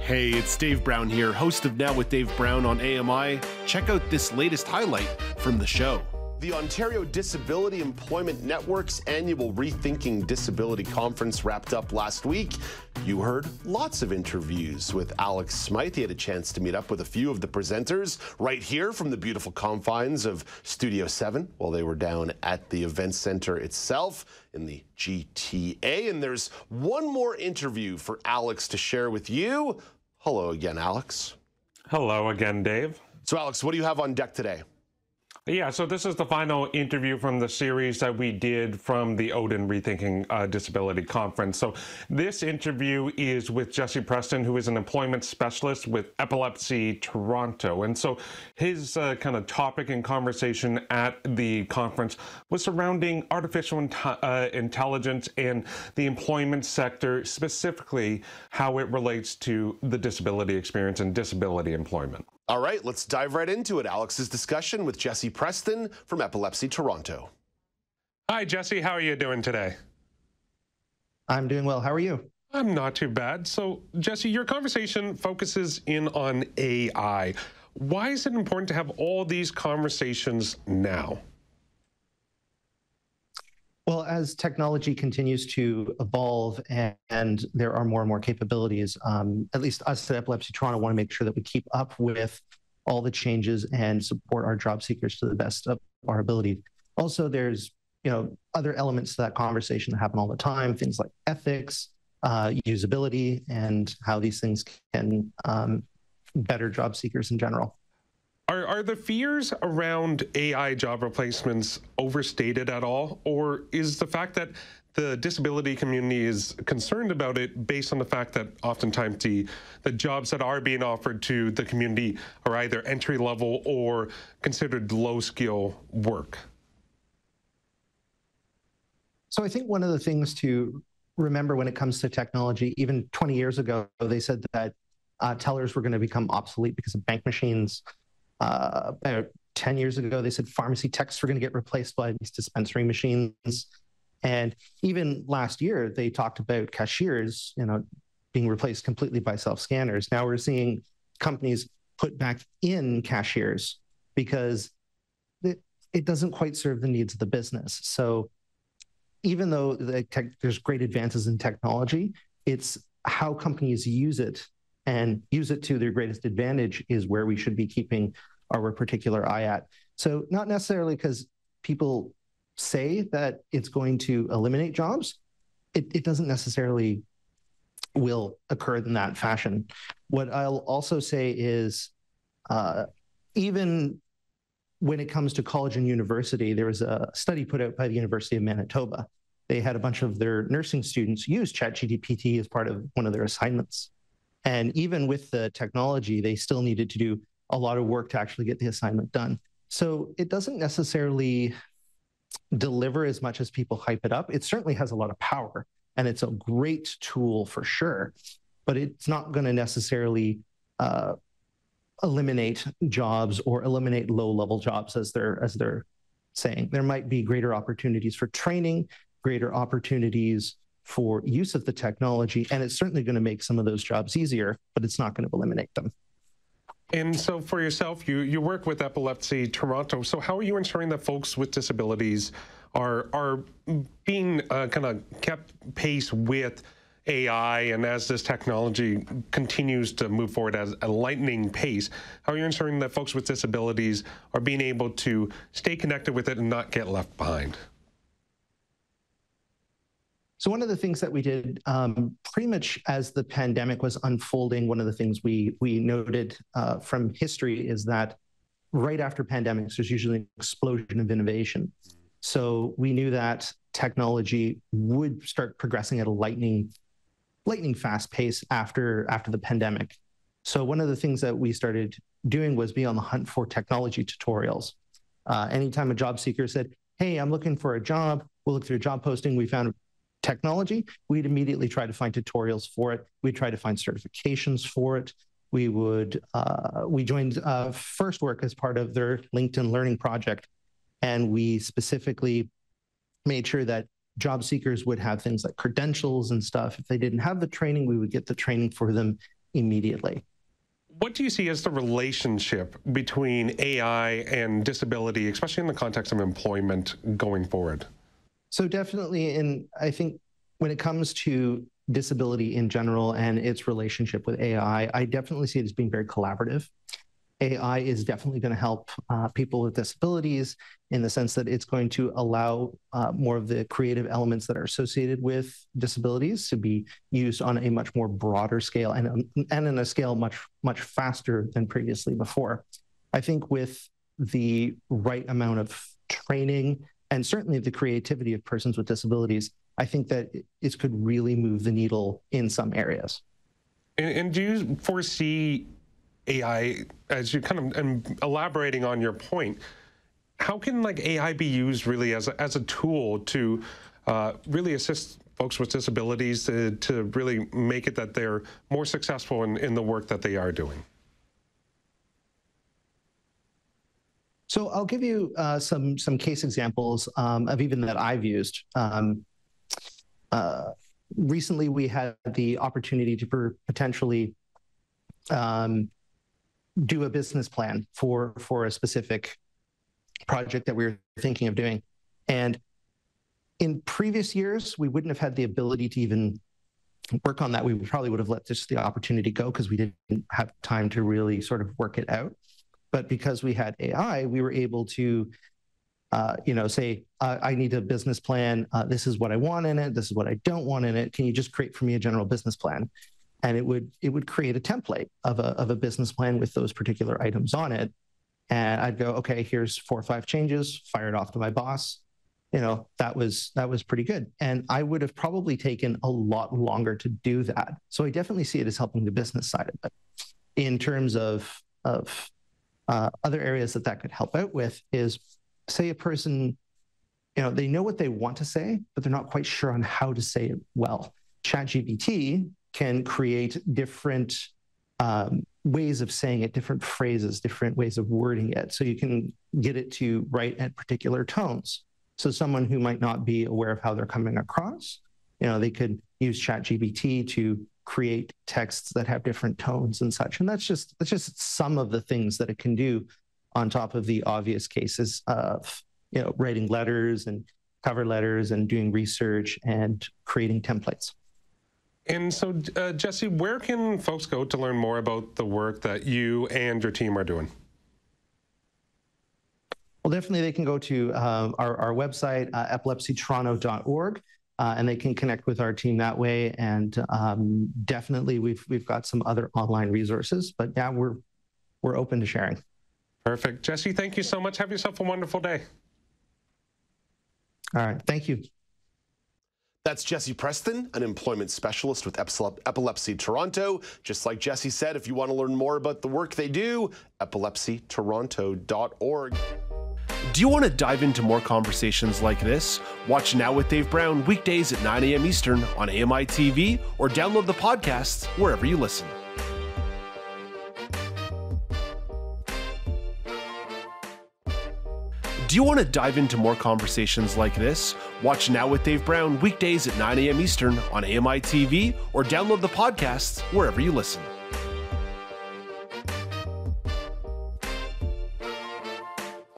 Hey, it's Dave Brown here, host of Now with Dave Brown on AMI. Check out this latest highlight from the show. The Ontario Disability Employment Network's annual Rethinking Disability Conference wrapped up last week. You heard lots of interviews with Alex Smyth. He had a chance to meet up with a few of the presenters right here from the beautiful confines of Studio 7 while they were down at the event center itself in the GTA. And there's one more interview for Alex to share with you. Hello again, Alex. Hello again, Dave. So, Alex, what do you have on deck today? Yeah, so this is the final interview from the series that we did from the ODEN Rethinking Disability Conference. So this interview is with Jesse Preston, who is an employment specialist with Epilepsy Toronto. And so his kind of topic and conversation at the conference was surrounding artificial intelligence and the employment sector, specifically how it relates to the disability experience and disability employment. All right, let's dive right into it. Alex's discussion with Jesse Preston from Epilepsy Toronto. Hi, Jesse. How are you doing today? I'm doing well. How are you? I'm not too bad. So, Jesse, your conversation focuses in on AI. Why is it important to have all these conversations now? Well, as technology continues to evolve and there are more and more capabilities, at least us at Epilepsy Toronto want to make sure that we keep up with all the changes and support our job seekers to the best of our ability. Also, there's other elements to that conversation that happen all the time, things like ethics, usability, and how these things can better job seekers in general. Are the fears around AI job replacements overstated at all? Or is the fact that the disability community is concerned about it based on the fact that oftentimes the jobs that are being offered to the community are either entry level or considered low skill work? So I think one of the things to remember when it comes to technology, even 20 years ago, they said that tellers were going to become obsolete because of bank machines. About 10 years ago, they said pharmacy techs were going to get replaced by these dispensary machines. And even last year, they talked about cashiers, being replaced completely by self-scanners. Now we're seeing companies put back in cashiers because it doesn't quite serve the needs of the business. So even though there's great advances in technology, it's how companies use it and use it to their greatest advantage is where we should be keeping our particular eye at. So not necessarily because people say that it's going to eliminate jobs, it doesn't necessarily will occur in that fashion. What I'll also say is even when it comes to college and university, there was a study put out by the University of Manitoba. They had a bunch of their nursing students use ChatGPT as part of one of their assignments. And even with the technology, they still needed to do a lot of work to actually get the assignment done. So it doesn't necessarily deliver as much as people hype it up. It certainly has a lot of power, and it's a great tool for sure, but it's not going to necessarily eliminate jobs or eliminate low-level jobs as they're saying. There might be greater opportunities for training, greater opportunities for use of the technology, and it's certainly going to make some of those jobs easier, but it's not going to eliminate them. And so for yourself, you work with Epilepsy Toronto. So how are you ensuring that folks with disabilities are being kind of kept pace with AI, and as this technology continues to move forward at a lightning pace, how are you ensuring that folks with disabilities are being able to stay connected with it and not get left behind? So one of the things that we did pretty much as the pandemic was unfolding, one of the things we noted from history is that right after pandemics, there's usually an explosion of innovation. So we knew that technology would start progressing at a lightning fast pace after the pandemic. So one of the things that we started doing was be on the hunt for technology tutorials. Anytime a job seeker said, hey, I'm looking for a job, we'll look through a job posting, we found technology, we'd immediately try to find tutorials for it. We'd try to find certifications for it. We joined First Work as part of their LinkedIn Learning project, and we specifically made sure that job seekers would have things like credentials and stuff. If they didn't have the training, we would get the training for them immediately. What do you see as the relationship between AI and disability, especially in the context of employment going forward? So definitely, I think when it comes to disability in general and its relationship with AI, I definitely see it as being very collaborative. AI is definitely going to help people with disabilities in the sense that it's going to allow more of the creative elements that are associated with disabilities to be used on a much more broader scale and in a scale much faster than previously before. I think with the right amount of training and certainly the creativity of persons with disabilities, I think that it could really move the needle in some areas. And do you foresee AI, as you kind of elaborating on your point, how can like AI be used really as a tool to really assist folks with disabilities to really make it that they're more successful in the work that they are doing? So I'll give you some case examples of even that I've used. Recently, we had the opportunity to potentially do a business plan for a specific project that we were thinking of doing. And in previous years, we wouldn't have had the ability to even work on that. We probably would have let just the opportunity go because we didn't have time to really sort of work it out. But because we had AI, we were able to say, I need a business plan. This is what I want in it. This is what I don't want in it. Can you just create for me a general business plan? And it would create a template of a business plan with those particular items on it. And I'd go, okay, here's 4 or 5 changes, fire it off to my boss. That was pretty good. And I would have probably taken a lot longer to do that. So I definitely see it as helping the business side of it. In terms of other areas that could help out with is, say a person, they know what they want to say, but they're not quite sure on how to say it well. ChatGPT can create different ways of saying it, different phrases, different ways of wording it. So you can get it to write at particular tones. So someone who might not be aware of how they're coming across, they could use ChatGPT to create texts that have different tones and such. And that's just some of the things that it can do on top of the obvious cases of, writing letters and cover letters and doing research and creating templates. And so, Jesse, where can folks go to learn more about the work that you and your team are doing? Well, definitely they can go to our website, epilepsytoronto.org, and they can connect with our team that way. And definitely we've got some other online resources, but yeah, we're open to sharing. Perfect. Jesse, thank you so much. Have yourself a wonderful day. All right. Thank you. That's Jesse Preston, an employment specialist with Epilepsy Toronto. Just like Jesse said, if you want to learn more about the work they do, epilepsytoronto.org. Do you want to dive into more conversations like this? Watch Now with Dave Brown weekdays at 9 a.m. Eastern on AMI-télé or download the podcasts wherever you listen. Do you want to dive into more conversations like this? Watch Now with Dave Brown weekdays at 9 a.m. Eastern on AMI-télé or download the podcasts wherever you listen.